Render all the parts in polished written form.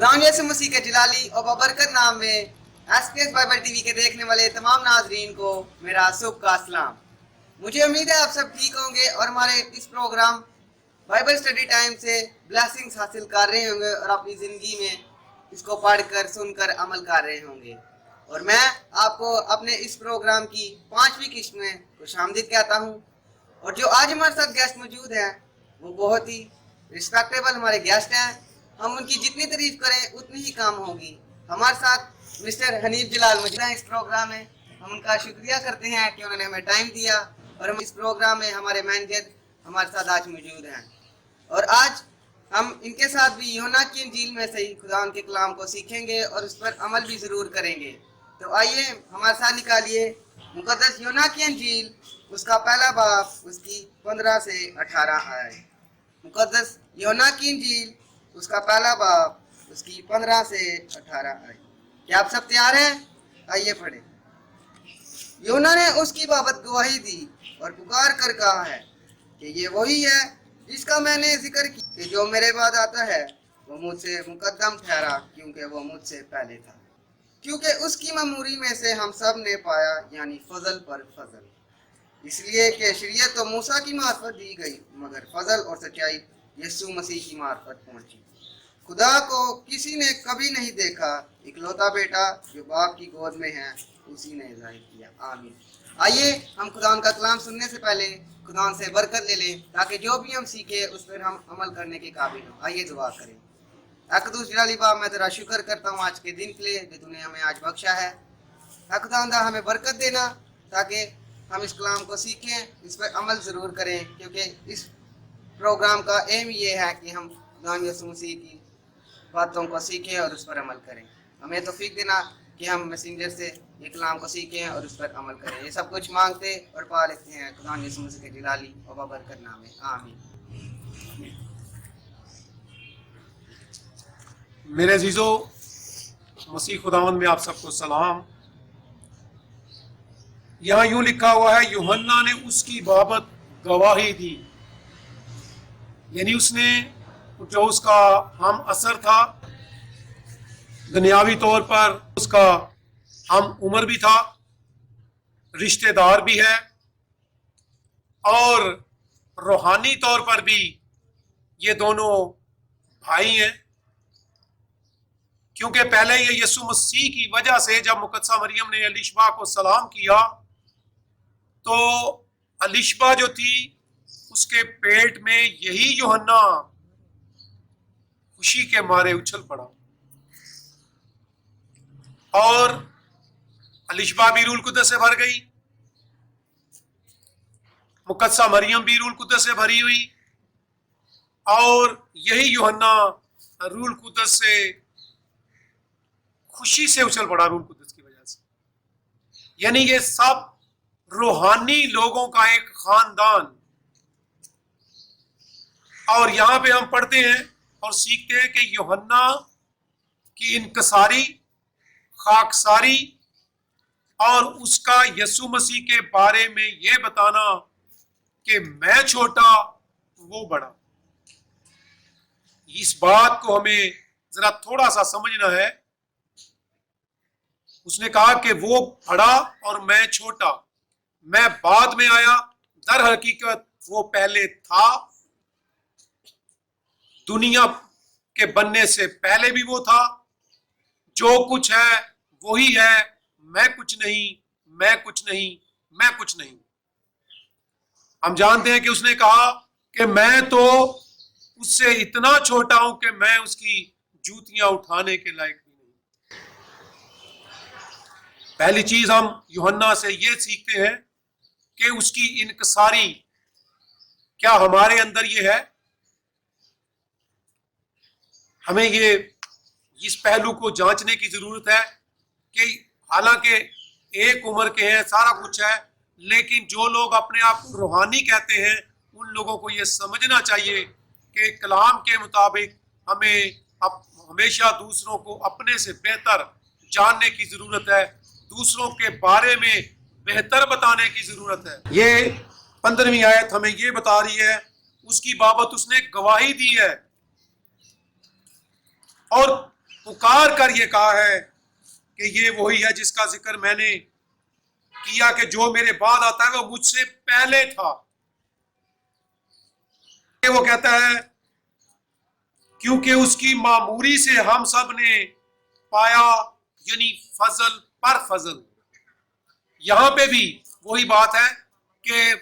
खुदा यीशु मसीह के जलाली और बबरकत नाम में एसपीएस बाइबल टीवी के देखने वाले तमाम नाजरीन को मेरा सुब का सलाम। मुझे उम्मीद है आप सब ठीक होंगे और हमारे इस प्रोग्राम बाइबल स्टडी टाइम से ब्लेसिंग्स हासिल कर रहे होंगे और अपनी ज़िंदगी में इसको पढ़कर सुनकर अमल कर रहे होंगे। और मैं आपको अपने इस प्रोग्राम की 5वीं किस्त में खुशामदीद कहता हूँ। और जो आज हमारे साथ गेस्ट मौजूद हैं वो बहुत ही रिस्पेक्टेबल हमारे गेस्ट हैं। हम उनकी जितनी तारीफ करें उतनी ही कम होगी। हमारे साथ मिस्टर हनीफ जलाल मौजूद हैं इस प्रोग्राम में। हम उनका शुक्रिया करते हैं कि उन्होंने हमें टाइम दिया और हम इस प्रोग्राम में हमारे मैनेजर हमारे साथ आज मौजूद हैं। और आज हम इनके साथ भी यूहन्ना की इंजील में से ही खुदा के कलाम को सीखेंगे और उस पर अमल भी ज़रूर करेंगे। तो आइए हमारे साथ निकालिए मुकद्दस यूहन्ना की इंजील, उसका पहला बाब, उसकी 15 से 18 आयत। मुकद्दस यूहन्ना की इंजील, उसका पहला बाब, उसकी 15 से 18 आयत। क्या आप सब तैयार हैं? आइए पढ़े। यूहन्ना ने उसकी बाबत गवाही दी और पुकार कर कहा है कि ये वही है जिसका मैंने जिक्र किया कि जो मेरे बाद आता है वो मुझसे मुकद्दम ठहरा, क्योंकि वो मुझसे पहले था। क्योंकि उसकी ममूरी में से हम सब ने पाया, यानी फजल पर फजल। इसलिए कि शरीयत तो मूसा की मार्फत दी गई, मगर फजल और सच्चाई यीशु मसीह की मार्फत पहुंची। खुदा को किसी ने कभी नहीं देखा, इकलौता बेटा जो बाप की गोद में है उसी ने जाहिर किया। आमीन। आइए हम खुदा का कलाम सुनने से पहले खुदा से बरकत ले लें ताकि जो भी हम सीखे उस पर हम अमल करने के काबिल हों। आइए दुआ करें। अकदूस जलाली बाप, मैं तेरा शुक्र करता हूँ आज के दिन के लिए जो तूने हमें आज बख्शा है। खुदा हमें बरकत देना ताकि हम इस कलाम को सीखें, इस पर अमल ज़रूर करें, क्योंकि इस प्रोग्राम का एम ये है कि हम खुदा यीशु मसीह की बातों को सीखें और उस पर अमल करें। हमें तौफीक देना कि हम मैसेंजर से ये कलाम को सीखें और उस पर अमल करें। ये सब कुछ मांगते और पा लेते हैं खुदा यीशु मसीह के जलाली और बबरकत नाम में। आमीन। मेरे अजीजो, मसीह खुदावंद में आप सबको सलाम। यहाँ यूं लिखा हुआ है, यूहन्ना ने उसकी बाबत गवाही दी, यानी उसने जो उसका हम असर था, दुनियावी तौर पर उसका हम उम्र भी था, रिश्तेदार भी है और रूहानी तौर पर भी ये दोनों भाई हैं। क्योंकि पहले ये यीशु मसीह की वजह से जब मुकद्दसा मरियम ने अलीशबा को सलाम किया तो अलीशबा जो थी उसके पेट में यही यूहन्ना खुशी के मारे उछल पड़ा और अलीशबा भी रूल कुद्दस से भर गई, मुकद्दसा मरियम भी रूल कुद्दस से भरी हुई और यही यूहन्ना रूल कुद्दस से खुशी से उछल पड़ा रूल कुद्दस की वजह से। यानी ये सब रूहानी लोगों का एक खानदान। और यहां पे हम पढ़ते हैं और सीखते हैं कि यूहन्ना की इनकसारी, खाकसारी और उसका यीशु मसीह के बारे में यह बताना कि मैं छोटा वो बड़ा, इस बात को हमें जरा थोड़ा सा समझना है। उसने कहा कि वो बड़ा और मैं छोटा, मैं बाद में आया, दर हकीकत वो पहले था, दुनिया के बनने से पहले भी वो था, जो कुछ है वही है, मैं कुछ नहीं, मैं कुछ नहीं, मैं कुछ नहीं। हम जानते हैं कि उसने कहा कि मैं तो उससे इतना छोटा हूं कि मैं उसकी जूतियां उठाने के लायक भी नहीं। पहली चीज हम यूहन्ना से ये सीखते हैं कि उसकी इनकसारी, क्या हमारे अंदर ये है? हमें ये इस पहलू को जांचने की जरूरत है कि हालांकि एक उम्र के हैं, सारा कुछ है, लेकिन जो लोग अपने आप को रूहानी कहते हैं उन लोगों को ये समझना चाहिए कि कलाम के मुताबिक हमें हमेशा दूसरों को अपने से बेहतर जानने की जरूरत है, दूसरों के बारे में बेहतर बताने की जरूरत है। ये 15वीं आयत हमें ये बता रही है, उसकी बाबत उसने गवाही दी है। और पुकार कर ये कहा है कि ये वही है जिसका जिक्र मैंने किया कि जो मेरे बाद आता है वो मुझसे पहले था। वो कहता है क्योंकि उसकी मामूरी से हम सब ने पाया, यानी फजल पर फजल। यहां पे भी वही बात है कि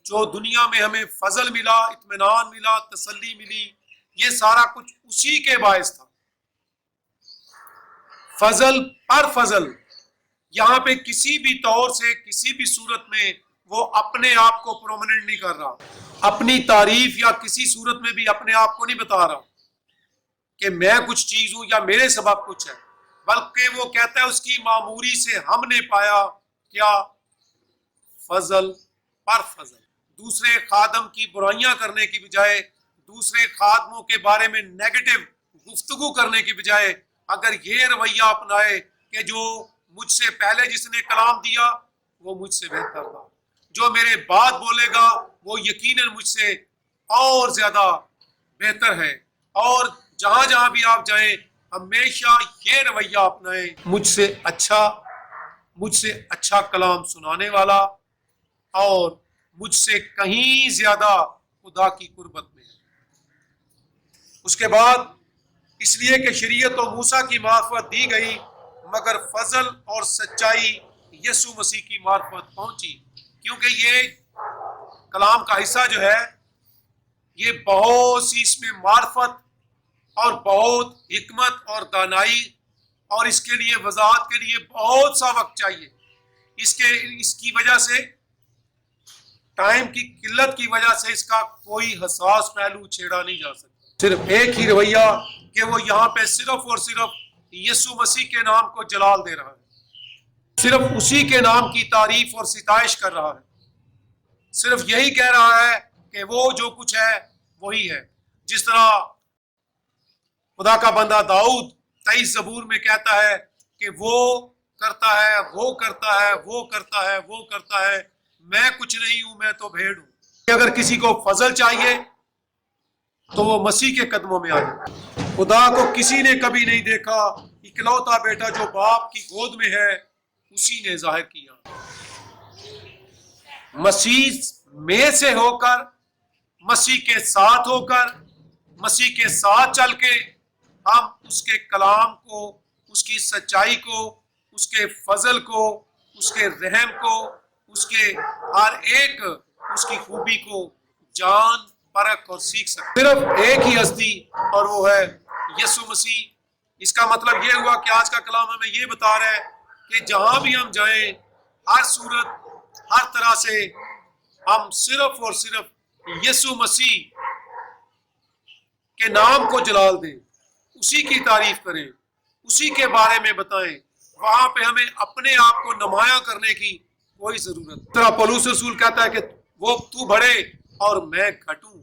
जो दुनिया में हमें फजल मिला, इत्मीनान मिला, तसल्ली मिली, ये सारा कुछ उसी के बायस था। फजल पर फजल। यहां पे किसी भी तौर से, किसी भी सूरत में वो अपने आप को प्रोमिनेंट नहीं कर रहा, अपनी तारीफ या किसी सूरत में भी अपने आप को नहीं बता रहा कि मैं कुछ चीज हूं या मेरे सबब कुछ है, बल्कि वो कहता है उसकी मामूरी से हमने पाया क्या, फजल पर फजल। दूसरे खादम की बुराइयां करने की बजाय, दूसरे खादमों के बारे में नेगेटिव गुफ्तगू करने की बजाय अगर ये रवैया अपनाए कि जो मुझसे पहले जिसने कलाम दिया वो मुझसे बेहतर था, जो मेरे बाद बोलेगा वो यकीनन मुझसे और ज्यादा बेहतर है, और जहां जहां भी आप जाएं हमेशा ये रवैया अपनाएं, मुझसे अच्छा कलाम सुनाने वाला और मुझसे कहीं ज्यादा खुदा की कुर्बत में है। उसके बाद इसलिए कि शरीयत और मूसा की मार्फत दी गई, मगर फजल और सच्चाई यसु मसीह की मार्फत पहुंची, क्योंकि ये कलाम का हिस्सा जो है ये बहुत सी इसमें मार्फत और बहुत हिकमत और दानाई, और इसके लिए वजाहत के लिए बहुत सा वक्त चाहिए। इसकी वजह से, टाइम की किल्लत की वजह से इसका कोई हसास पहलू छेड़ा नहीं जा सकता। सिर्फ एक ही रवैया कि वो यहाँ पे सिर्फ और सिर्फ यीशु मसीह के नाम को जलाल दे रहा है, सिर्फ उसी के नाम की तारीफ और सिताइश कर रहा है, सिर्फ यही कह रहा है कि वो जो कुछ है वही है। जिस तरह खुदा का बंदा दाऊद 23 ज़बूर में कहता है कि वो करता है, वो करता है, वो करता है, वो करता है, मैं कुछ नहीं हूं, मैं तो भेड़ हूं। अगर किसी को फजल चाहिए तो वो मसीह के कदमों में आए। खुदा को किसी ने कभी नहीं देखा, इकलौता बेटा जो बाप की गोद में है उसी ने जाहिर किया। मसीह में से होकर, मसीह के साथ होकर, मसीह के साथ चल के हम उसके कलाम को, उसकी सच्चाई को, उसके फजल को, उसके रहम को, उसके हर एक उसकी खूबी को जान परख और सीख सकते। सिर्फ एक ही हस्ती और वो है यीशु मसीह। इसका मतलब ये हुआ कि आज का कलाम हमें ये बता रहा है कि जहां भी हम जाएं, हर सूरत, हर तरह से हम सिर्फ और सिर्फ यीशु मसीह के नाम को जलाल दें, उसी की तारीफ करें, उसी के बारे में बताएं। वहां पे हमें अपने आप को नुमाया करने की कोई जरूरत नहीं। तरह पौलुस रसूल कहता है कि वो तू बढ़े और मैं घटूं।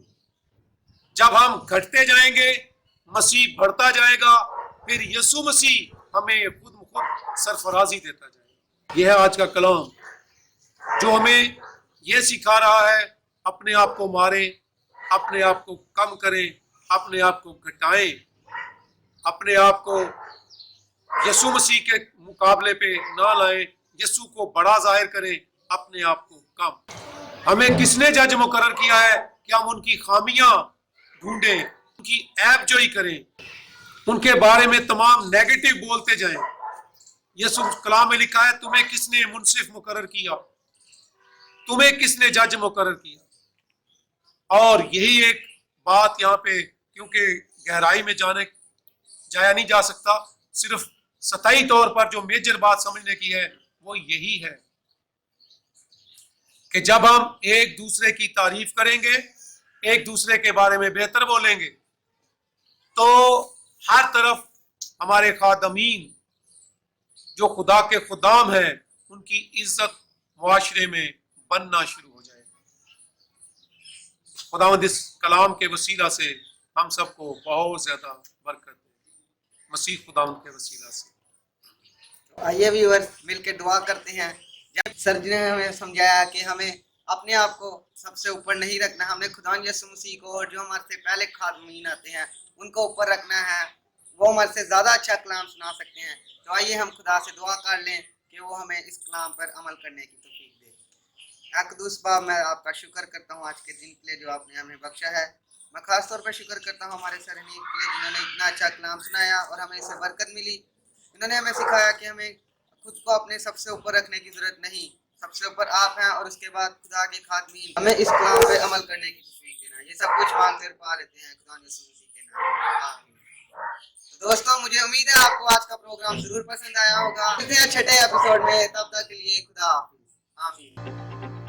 जब हम घटते जाएंगे मसीह बढ़ता जाएगा, फिर यीशु मसीह हमें खुद ब खुद सरफराजी देता जाएगा। यह है आज का कलाम जो हमें यह सिखा रहा है, अपने आप को मारें, अपने आप को कम करें, अपने आप को घटाएं, अपने आप को यीशु मसीह के मुकाबले पे ना लाएं, यीशु को बड़ा जाहिर करें, अपने आप को कम। हमें किसने जज मुकर्रर किया है कि हम उनकी खामियां ढूंढें, उनकी ऐब जोई करें, उनके बारे में तमाम नेगेटिव बोलते जाएं। यीशु कलाम में लिखा है, तुम्हें किसने मुनसिफ मुकर्रर किया, तुम्हें किसने जज मुकर्रर किया। और यही एक बात यहाँ पे, क्योंकि गहराई में जाया नहीं जा सकता, सिर्फ सतही तौर पर जो मेजर बात समझने की है वो यही है कि जब हम एक दूसरे की तारीफ करेंगे, एक दूसरे के बारे में बेहतर बोलेंगे, तो हर तरफ हमारे खादमीन जो खुदा के खुदाम हैं उनकी इज्जत मुआशरे में बनना शुरू हो जाएगी। खुदावंद इस कलाम के वसीला से हम सबको बहुत ज्यादा बरकत दे, मसीह खुदावंद के वसीला से। आइए व्यूअर्स मिलकर दुआ करते हैं। जब सर जी ने हमें समझाया कि हमें अपने आप को सबसे ऊपर नहीं रखना, हमने खुदा यीशु मसीह को और जो हमारे से पहले खादमीन आते हैं उनको ऊपर रखना है। वो हमारे ज्यादा अच्छा कलाम सुना सकते हैं। तो आइए हम खुदा से दुआ कर लें कि वो हमें इस कलाम पर अमल करने की तौफीक दे। कुदूस बाब, मैं आपका शुक्र करता हूँ आज के दिन के लिए जो आपने हमें बख्शा है। मैं खास तौर पर शुक्र करता हूँ हमारे सरनीक के लिए जिन्होंने इतना अच्छा कलाम सुनाया और हमें इससे बरकत मिली। इन्होंने हमें सिखाया कि हमें खुद को अपने सबसे ऊपर रखने की जरूरत नहीं, सबसे ऊपर आप हैं और उसके बाद खुदा के खातमीन हमें इस कलाम पे अमल करने की तौफीक देना। ये सब कुछ मांगते और पा लेते हैं खुदा यीशु मसीह के नाम। आमीन। तो दोस्तों, मुझे उम्मीद है आपको आज का प्रोग्राम जरूर पसंद आया होगा। मिलते हैं छठे एपिसोड में, तब तक के लिए खुदा हाफिज। आमीन।